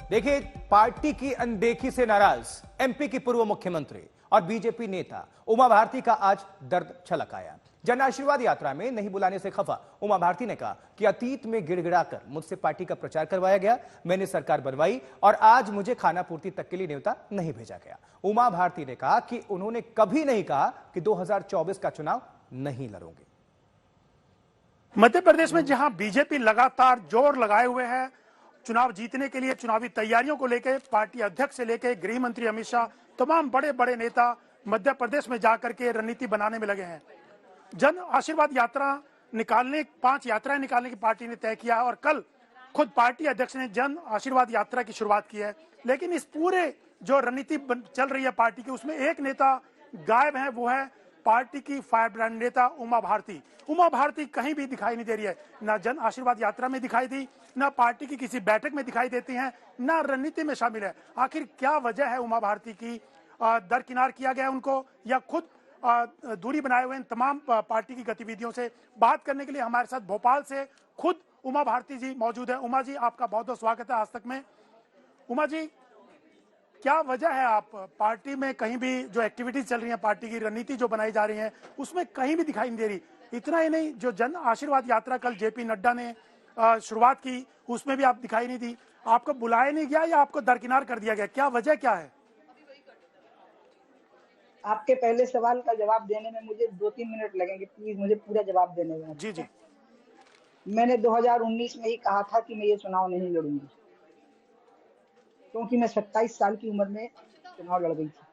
देखिए, पार्टी की अनदेखी से नाराज एमपी की पूर्व मुख्यमंत्री और बीजेपी नेता उमा भारती का आज दर्द छलक आया। जन आशीर्वाद यात्रा में नहीं बुलाने से खफा उमा भारती ने कहा कि अतीत में गिड़गिड़ाकर मुझसे पार्टी का प्रचार करवाया गया, मैंने सरकार बनवाई और आज मुझे खाना पूर्ति तक के लिए न्योता नहीं भेजा गया। उमा भारती ने कहा कि उन्होंने कभी नहीं कहा कि 2024 का चुनाव नहीं लड़ोगे। मध्य प्रदेश में जहां बीजेपी लगातार जोर लगाए हुए है चुनाव जीतने के लिए, चुनावी तैयारियों को लेकर पार्टी अध्यक्ष से लेकर गृह मंत्री अमित शाह, तमाम बड़े बड़े नेता मध्य प्रदेश में जाकर के रणनीति बनाने में लगे हैं। जन आशीर्वाद यात्रा निकालने, 5 यात्राएं निकालने की पार्टी ने तय किया और कल खुद पार्टी अध्यक्ष ने जन आशीर्वाद यात्रा की शुरुआत की है। लेकिन इस पूरे जो रणनीति चल रही है पार्टी की, उसमें एक नेता गायब है, वो है पार्टी की फायर ब्रांड नेता उमा भारती। उमा भारती कहीं भी दिखाई नहीं दे रही है, ना जन आशीर्वाद यात्रा में दिखाई दी, ना पार्टी की किसी बैठक में दिखाई देती हैं, ना रणनीति में शामिल है। आखिर क्या वजह है उमा भारती की? दरकिनार किया गया उनको या खुद दूरी बनाए हुए तमाम पार्टी की गतिविधियों से? बात करने के लिए हमारे साथ भोपाल से खुद उमा भारती जी मौजूद है। उमा जी, आपका बहुत बहुत स्वागत है आज तक में। उमा जी, क्या वजह है आप पार्टी में कहीं भी जो एक्टिविटीज चल रही है, पार्टी की रणनीति जो बनाई जा रही है, उसमें कहीं भी दिखाई नहीं दे रही? इतना ही नहीं, जो जन आशीर्वाद यात्रा कल जेपी नड्डा ने शुरुआत की, उसमें भी आप दिखाई नहीं दी। आपको बुलाया नहीं गया या आपको दरकिनार कर दिया गया? क्या वजह क्या है? आपके पहले सवाल का जवाब देने में मुझे 2-3 मिनट लगेंगे, प्लीज मुझे पूरा जवाब देने में। जी जी। मैंने 2019 में ही कहा था कि मैं ये चुनाव नहीं लड़ूंगी, क्योंकि मैं 27 साल की उम्र में चुनाव लड़ गई थी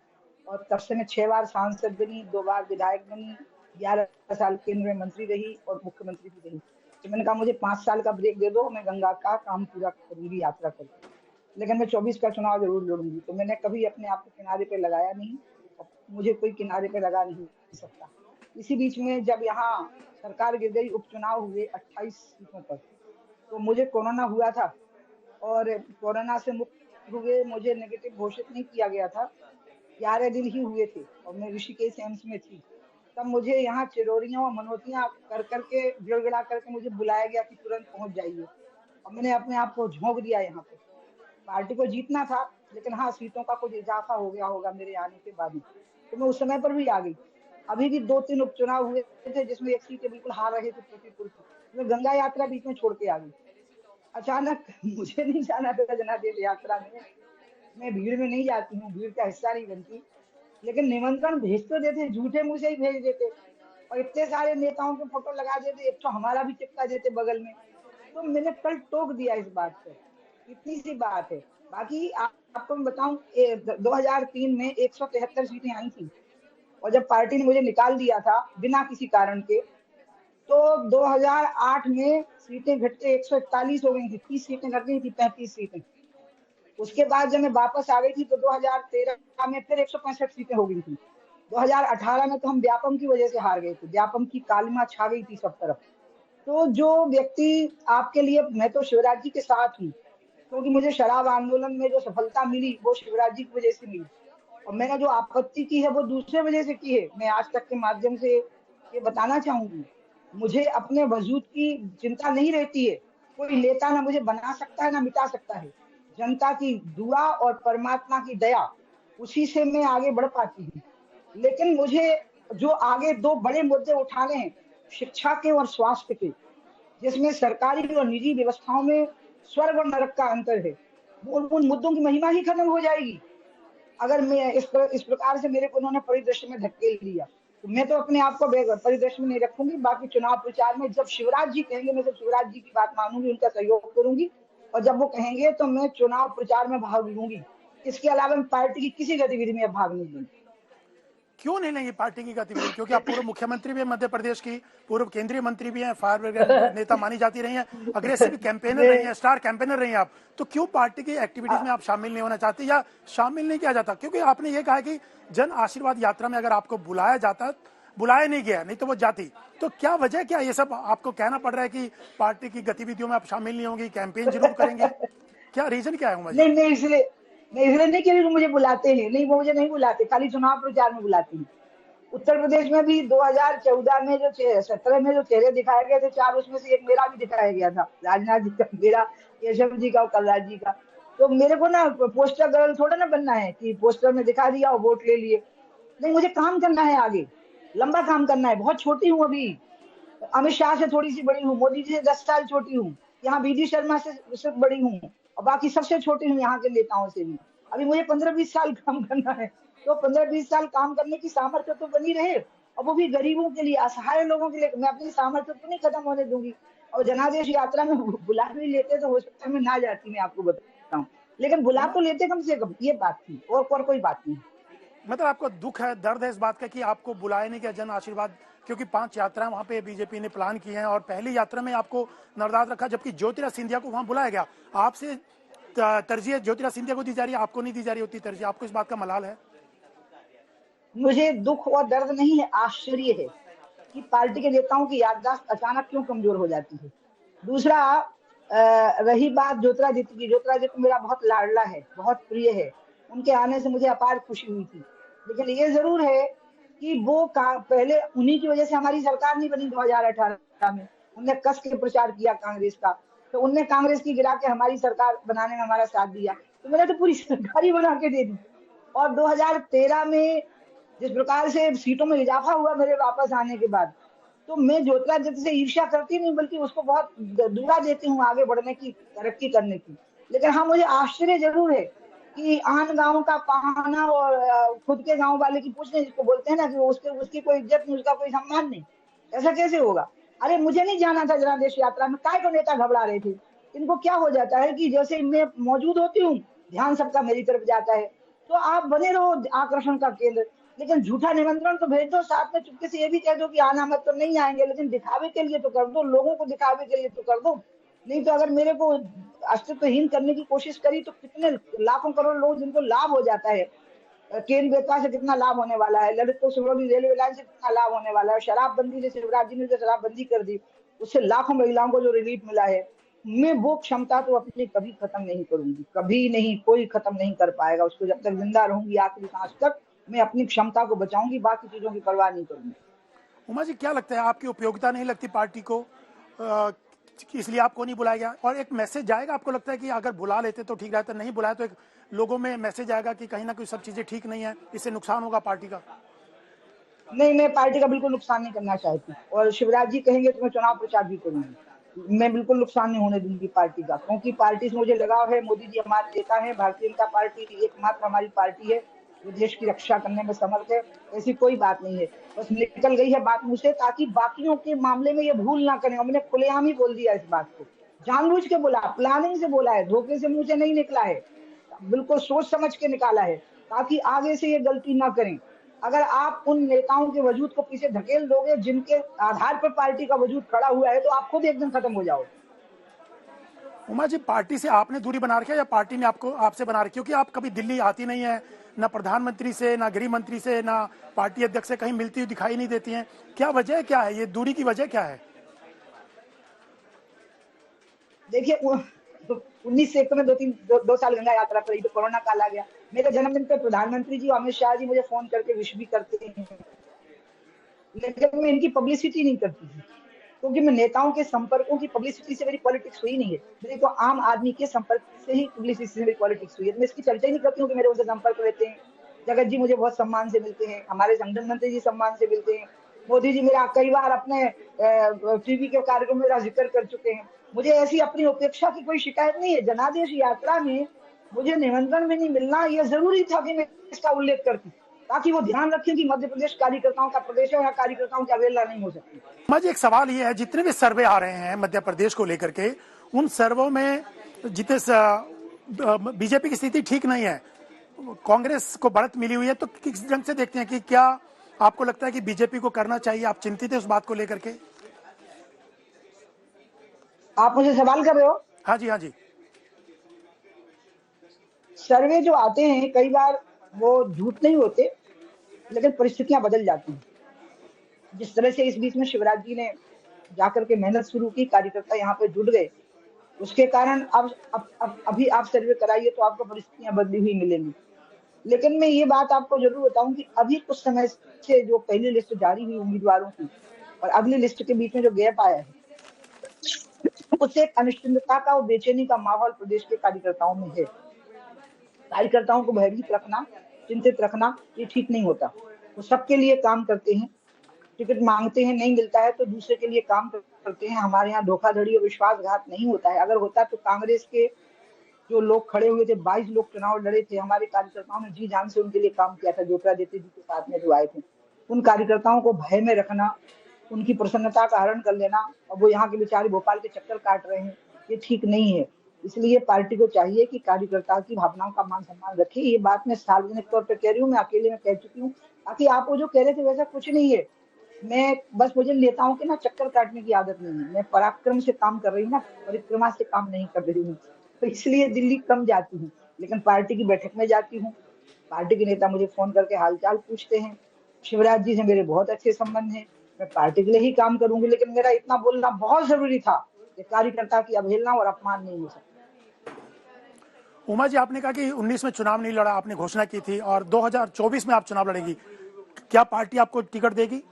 और तब से मैं 6 बार सांसद बनी, 2 बार विधायक बनी, 11 साल केंद्रीय मंत्री रही और मुख्यमंत्री भी रही। तो मैंने कहा मुझे 5 साल का ब्रेक दे दो, मैं गंगा का काम पूरा करूंगी यात्रा करके, लेकिन मैं 24 का चुनाव जरूर लड़ूंगी। तो मैंने कभी अपने आप को किनारे पे लगाया नहीं, मुझे कोई किनारे पे लगा नहीं सकता। इसी बीच में जब यहाँ सरकार गिर गई, उपचुनाव हुए 28 सीटों पर, तो मुझे कोरोना हुआ था और कोरोना से मुक्त हुए मुझे नेगेटिव घोषित नहीं किया गया था, 11 दिन ही हुए थे और मैं ऋषिकेश एम्स में थी। तब मुझे यहाँ चिरौरियां और मनोतियां कर करके गिड़गिड़ा करके मुझे बुलाया गया कि तुरंत पहुंच जाइए, और मैंने अपने आप को झोंक दिया यहाँ पे। पार्टी को जीतना था, लेकिन हाँ, सीटों का कुछ इजाफा हो गया होगा मेरे आने के बाद, तो मैं उस समय पर भी आ गई। अभी भी 2-3 उपचुनाव हुए थे जिसमें एक सीटें बिल्कुल हार रहे थे प्रतिकूल थी, मैं गंगा यात्रा बीच में छोड़ के आ गई। अचानक मुझे नहीं जाना था जनादेश यात्रा में, मैं भीड़ में नहीं जाती हूँ, भीड़ का हिस्सा नहीं बनती, लेकिन निमंत्रण भेज तो देते, झूठे मुंह से ही भेज देते और इतने सारे नेताओं के फोटो लगा देते, एक तो हमारा भी चिपका देते बगल में। तो मैंने कल टोक दिया इस बात पर, इतनी सी बात है। बाकी आपको मैं बताऊं, 2003 में 173 सीटें आई थी और जब पार्टी ने मुझे निकाल दिया था बिना किसी कारण के, तो 2008 में सीटें घट के 141 हो गई थी, 30 सीटें घट गई थी, 35 सीटें। उसके बाद जब मैं वापस आ गई थी तो 2013 में फिर 165 सीटें हो गई थी। 2018 में तो हम व्यापम की वजह से हार गए थे, व्यापम की कालिमा छा गई थी सब तरफ। तो जो व्यक्ति आपके लिए, मैं तो शिवराज जी के साथ हूँ, क्योंकि मुझे शराब आंदोलन में जो सफलता मिली वो शिवराज जी की वजह से मिली, और मैंने जो आपत्ति की है वो दूसरे वजह से की है। मैं आज तक के माध्यम से ये बताना चाहूंगी, मुझे अपने वजूद की चिंता नहीं रहती है, कोई नेता ना मुझे बना सकता है ना मिटा सकता है। जनता की दुआ और परमात्मा की दया, उसी से मैं आगे बढ़ पाती हूँ। लेकिन मुझे जो आगे 2 बड़े मुद्दे उठाने हैं, शिक्षा के और स्वास्थ्य के, जिसमें सरकारी और निजी व्यवस्थाओं में स्वर्ग और नरक का अंतर है, उन मुद्दों की महिमा ही खत्म हो जाएगी अगर मैं इस प्रकार से मेरे को उन्होंने परिदृश्य में धकेल दिया। तो मैं तो अपने आप को परिदृश्य में नहीं रखूंगी। बाकी चुनाव प्रचार में जब शिवराज जी कहेंगे, मैं तो शिवराज जी की बात मानूंगी, उनका सहयोग करूंगी, और जब वो कहेंगे तो मैं चुनाव प्रचार में भाग लूंगी। इसके अलावा मैं पार्टी की किसी गतिविधि में भाग नहीं लूंगी। क्यों नहीं लेंगे पार्टी की गतिविधि? क्योंकि आप पूर्व मुख्यमंत्री भी हैं मध्य प्रदेश की, पूर्व केंद्रीय मंत्री भी हैं, फायर ब्रिगेड नेता मानी जाती रही हैं, अग्रेसिव कैंपेनर रही हैं, स्टार कैंपेनर रही हैं आप, तो क्यों पार्टी की एक्टिविटीज में आप शामिल नहीं होना चाहते या शामिल नहीं किया जाता? क्योंकि आपने ये कहा कि जन आशीर्वाद यात्रा में अगर आपको बुलाया जाता, बुलाया नहीं गया, नहीं तो वो जाती, तो क्या वजह क्या ये सब आपको कहना पड़ रहा है कि पार्टी की गतिविधियों में आप शामिल नहीं होंगी, कैंपेन जरूर करेंगे? क्या रीजन क्या है उमा जी? नहीं, इसलिए नहीं कि मुझे बुलाते हैं, नहीं, वो मुझे नहीं बुलाते, खाली चुनाव प्रचार में बुलाते हैं। उत्तर प्रदेश में भी 2014 में जो 17 में जो चेहरे दिखाए गए थे 4, उसमें से एक मेरा भी दिखाया गया था, राजनाथ जी का, मेरा, केशव जी का और कलराज जी का। तो मेरे को ना पोस्टर गर्ल थोड़ा ना बनना है कि पोस्टर में दिखा दिया और वोट ले लिए। नहीं, मुझे काम करना है, आगे लंबा काम करना है। बहुत छोटी हूँ अभी, अमित शाह से थोड़ी सी बड़ी हूँ, मोदी जी से 10 साल छोटी हूँ, यहाँ बीडी शर्मा से सिर्फ बड़ी हूँ, और बाकी सबसे छोटी हूँ यहाँ के नेताओं से भी। अभी मुझे 15-20 साल काम करना है, तो 15-20 साल काम करने की सामर्थ्य तो बनी रहे, और वो भी गरीबों के लिए, असहाय लोगों के लिए। मैं अपनी सामर्थ्य तो नहीं खत्म होने दूंगी। और जनादेश यात्रा में बुला भी लेते तो हो सकता है मैं ना जाती, मैं आपको बताऊं, लेकिन बुला तो लेते कम से कम, ये बात थी, और कोई बात नहीं। मतलब आपको दुख है, दर्द है इस बात का कि आपको बुलाया नहीं गया जन आशीर्वाद, क्योंकि 5 यात्राएं वहां पे बीजेपी ने प्लान की हैं और पहली यात्रा में आपको नर्दाद रखा, जबकि ज्योतिरादित्य सिंधिया को वहां बुलाया गया। आपसे तरजीह ज्योतिरादित्य सिंधिया को दी जा रही है, आपको नहीं दी जा रही होती तरजीह। आपको इस बात का मलाल है? मुझे दुख और दर्द नहीं है, आश्चर्य है कि पार्टी के नेताओं की याददाश्त अचानक क्यों कमजोर हो जाती है। दूसरा, रही बात ज्योतिरादित्य की, ज्योतिरादित्य मेरा बहुत लाडला है, बहुत प्रिय है, उनके आने से मुझे अपार खुशी हुई थी। लेकिन ये जरूर है कि वो पहले उन्हीं की वजह से हमारी सरकार नहीं बनी 2018 में। उनने कस के प्रचार किया कांग्रेस का, तो उनने कांग्रेस की गिरा के हमारी सरकार बनाने में हमारा साथ दिया, तो मैंने तो पूरी सरकार ही बना के दे दी। और 2013 में जिस प्रकार से सीटों में इजाफा हुआ मेरे वापस आने के बाद, तो मैं ज्योतिरादित्य से ईर्ष्या करती नहीं, बल्कि उसको बहुत दुआ देती हूँ आगे बढ़ने की, तरक्की करने की। लेकिन हाँ, मुझे आश्चर्य जरूर है कि आन गांव का पहाना और खुद के गांव वाले की पूछने, जिसको बोलते हैं ना कि उसके उसकी कोई इज्जत नहीं, उसका कोई सम्मान नहीं, ऐसा कैसे होगा। अरे मुझे नहीं जाना था जनादेश यात्रा में, काय को नेता घबरा रहे थे। इनको क्या हो जाता है कि जैसे मैं मौजूद होती हूँ, ध्यान सबका मेरी तरफ जाता है, तो आप बने रहो आकर्षण का केंद्र। लेकिन झूठा निमंत्रण तो भेज दो, साथ में चुपके से ये भी कह दो कि आना मत, तो नहीं आएंगे, लेकिन दिखावे के लिए तो कर दो, लोगों को दिखावे के लिए तो कर दो। नहीं तो अगर मेरे को अस्तित्वहीन करने की कोशिश करी, तो कितने लाखों करोड़ लोग जिनको लाभ हो जाता है, ट्रेन बेतवा से कितना लाभ होने वाला है, ललितपुर सिंगरौली रेलवे लाइन से कितना लाभ होने वाला है, शराबबंदी से, शिवराज जी ने जो शराबबंदी कर दी उससे लाखों महिलाओं को जो रिलीफ मिला है, मैं वो क्षमता तो अपनी कभी खत्म नहीं करूंगी, कभी नहीं, कोई खत्म नहीं कर पाएगा उसको। जब तक जिंदा रहूंगी आखिरी सांस तक मैं अपनी क्षमता को बचाऊंगी, बाकी चीजों की परवाह नहीं करूंगी। उमा जी, क्या लगता है आपकी उपयोगिता नहीं लगती पार्टी को, इसलिए आपको नहीं बुलाया गया? और एक मैसेज जाएगा, आपको लगता है कि अगर बुला लेते तो ठीक रहता, नहीं बुलाया तो एक लोगों में मैसेज आएगा कि कहीं ना कहीं सब चीजें ठीक नहीं है, इससे नुकसान होगा पार्टी का? नहीं, मैं पार्टी का बिल्कुल नुकसान नहीं करना चाहती, और शिवराज जी कहेंगे तो मैं चुनाव प्रचार भी करूंगी। मैं बिल्कुल नुकसान नहीं होने दूंगी पार्टी का, क्योंकि पार्टी से मुझे लगाव है। मोदी जी हमारे नेता हैं, भारतीय जनता पार्टी एकमात्र हमारी पार्टी है जो देश की रक्षा करने में समर्थ है। ऐसी कोई बात नहीं है, बस निकल गई है बात मुझसे, ताकि बाकियों के मामले में ये भूल ना करें। और मैंने खुलेआम ही बोल दिया इस बात को, जानबूझ के बोला, प्लानिंग से बोला है, धोखे से मुंह से नहीं निकला है, बिल्कुल सोच समझ के निकाला है, ताकि आगे से ये गलती ना करें। अगर आप उन नेताओं के वजूद को पीछे धकेल दोगे जिनके आधार पर पार्टी का वजूद खड़ा हुआ है, तो आप खुद एक दिन खत्म हो जाओगे। उमा जी, पार्टी से आपने दूरी बना रखी है या पार्टी ने आपको आपसे बना रखी? क्योंकि आप कभी दिल्ली आती नहीं है, ना प्रधानमंत्री से, ना गृह मंत्री से, ना पार्टी अध्यक्ष से कहीं मिलती हुई दिखाई नहीं देती हैं। क्या वजह क्या है, ये दूरी की वजह क्या है? देखिए, 19 से में 2 साल गंगा यात्रा पर, तो कोरोना काल आ गया। मेरे जन्मदिन पर प्रधानमंत्री जी और अमित शाह जी मुझे फोन करके विश भी करते हैं, लेकिन मैं इनकी पब्लिसिटी नहीं करती थी, क्योंकि मैं नेताओं के संपर्कों की पब्लिसिटी से मेरी पॉलिटिक्स हुई नहीं है। मेरे को आम आदमी के संपर्क से ही पब्लिसिटी से मेरी पॉलिटिक्स हुई है। मैं इसकी चर्चा ही नहीं करती हूँ कि मेरे उनसे संपर्क रहते हैं। जगत जी मुझे बहुत सम्मान से मिलते हैं, हमारे संगठन मंत्री जी सम्मान से मिलते हैं, मोदी जी मेरा कई बार अपने टीवी के कार्यक्रम में मेरा जिक्र कर चुके हैं। मुझे ऐसी अपनी उपेक्षा की कोई शिकायत नहीं है। जनादेश यात्रा में मुझे निमंत्रण में नहीं मिलना, यह जरूरी था कि मैं इसका उल्लेख करती, ताकि वो ध्यान रखें कि मध्य प्रदेश कार्यकर्ताओं का प्रदेश है और कार्यकर्ताओं की अवहेलना नहीं हो सकती। मुझे एक सवाल ये है, जितने भी सर्वे आ रहे हैं मध्य प्रदेश को लेकर के, उन सर्वों में जितने बीजेपी की स्थिति ठीक नहीं है, कांग्रेस को बढ़त मिली हुई है, तो किस ढंग से देखते हैं कि क्या आपको लगता है कि बीजेपी को करना चाहिए? आप चिंतित है उस बात को लेकर के? आप मुझे सवाल कर रहे हो? हाँ जी, हाँ जी। सर्वे जो आते हैं कई बार वो झूठ नहीं होते, लेकिन परिस्थितियां बदल जाती हैं। जिस तरह से इस बीच में शिवराज जी ने जाकर के मेहनत शुरू की, कार्यकर्ता यहाँ पे जुट गए, उसके कारण अब अभी आप सर्वे कराइए तो आपको परिस्थितियां बदली हुई मिलेंगी। लेकिन मैं ये बात आपको जरूर बताऊं कि अभी कुछ समय से जो पहली लिस्ट जारी हुई उम्मीदवारों की और अगली लिस्ट के बीच में जो गैप आया है, उससे एक अनिश्चितता का और बेचैनी का माहौल प्रदेश के कार्यकर्ताओं में है। कार्यकर्ताओं को भयभीत रखना, चिंतित रखना, ये ठीक नहीं होता। वो सबके लिए काम करते हैं, टिकट मांगते हैं, नहीं मिलता है तो दूसरे के लिए काम करते हैं। हमारे यहाँ धोखाधड़ी और विश्वासघात नहीं होता है। अगर होता तो कांग्रेस के जो लोग खड़े हुए थे, 22 लोग चुनाव लड़े थे, हमारे कार्यकर्ताओं ने जी जान से उनके लिए काम किया था। ज्योतिरादित्य जी के साथ में जो आए थे, उन कार्यकर्ताओं को भय में रखना, उनकी प्रसन्नता का हरण कर लेना, और वो यहाँ के बेचारे भोपाल के चक्कर काट रहे हैं, ये ठीक नहीं है। इसलिए पार्टी को चाहिए कि कार्यकर्ता की भावनाओं का मान सम्मान रखे। ये बात मैं सार्वजनिक तौर पर कह रही हूँ, मैं अकेले में कह चुकी हूँ। बाकी आप वो जो कह रहे थे वैसा कुछ नहीं है। मैं बस, मुझे नेताओं के ना चक्कर काटने की आदत नहीं है। मैं पराक्रम से काम कर रही हूँ ना, परिक्रमा से काम नहीं कर रही हूँ। तो इसलिए दिल्ली कम जाती हूँ, लेकिन पार्टी की बैठक में जाती हूँ। पार्टी के नेता मुझे फोन करके हालचाल पूछते हैं। शिवराज जी से मेरे बहुत अच्छे संबंध हैं। मैं पार्टी के लिए ही काम करूंगी, लेकिन मेरा इतना बोलना बहुत जरूरी था कि कार्यकर्ता की अवहेलना और अपमान नहीं हो सकता। उमा जी, आपने कहा कि 19 में चुनाव नहीं लड़ा, आपने घोषणा की थी, और 2024 में आप चुनाव लड़ेंगी। क्या पार्टी आपको टिकट देगी?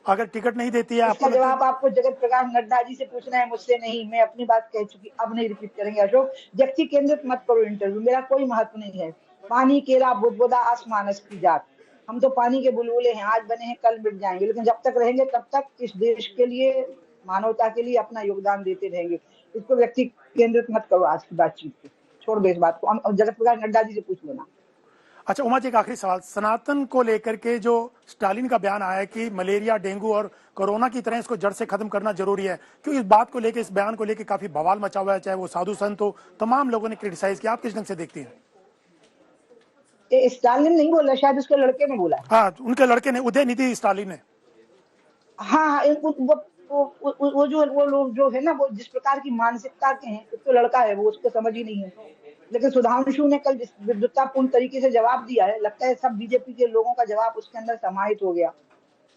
अगर टिकट नहीं देती है, इसका जवाब आपको जगत प्रकाश नड्डा जी से पूछना है, मुझसे नहीं। मैं अपनी बात कह चुकी, अब नहीं रिपीट करेंगे। अशोक, व्यक्ति केंद्रित मत करो इंटरव्यू, मेरा कोई महत्व नहीं है। पानी केरा बुदबुदा आसमानस की जात, हम तो पानी के बुलबुले हैं, आज बने हैं कल मिट जाएंगे, लेकिन जब तक रहेंगे तब तक इस देश के लिए, मानवता के लिए अपना योगदान देते रहेंगे। इसको व्यक्ति केंद्रित मत करो आज की बातचीत को, छोड़ दो इस बात को। जगत प्रकाश नड्डा जी से पूछ लेना। अच्छा उमा जी, एक आखिरी सवाल, सनातन को लेकर के जो स्टालिन का बयान आया है कि मलेरिया, डेंगू और कोरोना की तरह इसको जड़ से खत्म करना जरूरी है, क्यों इस बात को लेकर, इस बयान को लेकर काफी बवाल मचा हुआ है, चाहे वो साधु संत हो, तमाम लोगों ने क्रिटिसाइज किया। आप किस ढंग से देखती हैं? स्टालिन नहीं बोला, शायद उसके लड़के ने बोला। हाँ, उनके लड़के ने, उदयनिधि स्टालिन ने। हाँ, वो लोग जो है ना, वो जिस प्रकार की मानसिकता के हैं, एक तो लड़का है, वो उसको समझ ही नहीं है। लेकिन सुधांशु ने कल विद्वतापूर्ण तरीके से जवाब दिया है। लगता है सब बीजेपी के लोगों का जवाब उसके अंदर समाहित हो गया।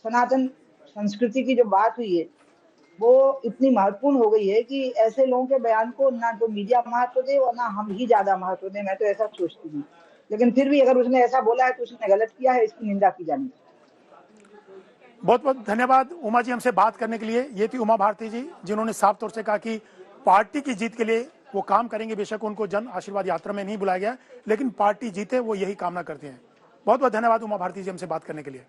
सनातन संस्कृति की जो बात हुई है, वो इतनी महत्वपूर्ण हो गई है कि ऐसे लोगों के बयान को ना तो मीडिया महत्व दे और ना हम ही ज्यादा महत्व दें। मैं तो ऐसा सोचती हूँ, लेकिन फिर भी अगर उसने ऐसा बोला है तो उसने गलत किया है, इसकी निंदा की जानी चाहिए। बहुत बहुत धन्यवाद उमा जी हमसे बात करने के लिए। ये थी उमा भारती जी, जिन्होंने साफ तौर से कहा कि पार्टी की जीत के लिए वो काम करेंगे। बेशक उनको जन आशीर्वाद यात्रा में नहीं बुलाया गया, लेकिन पार्टी जीते वो यही कामना करते हैं। बहुत बहुत धन्यवाद उमा भारती जी हमसे बात करने के लिए।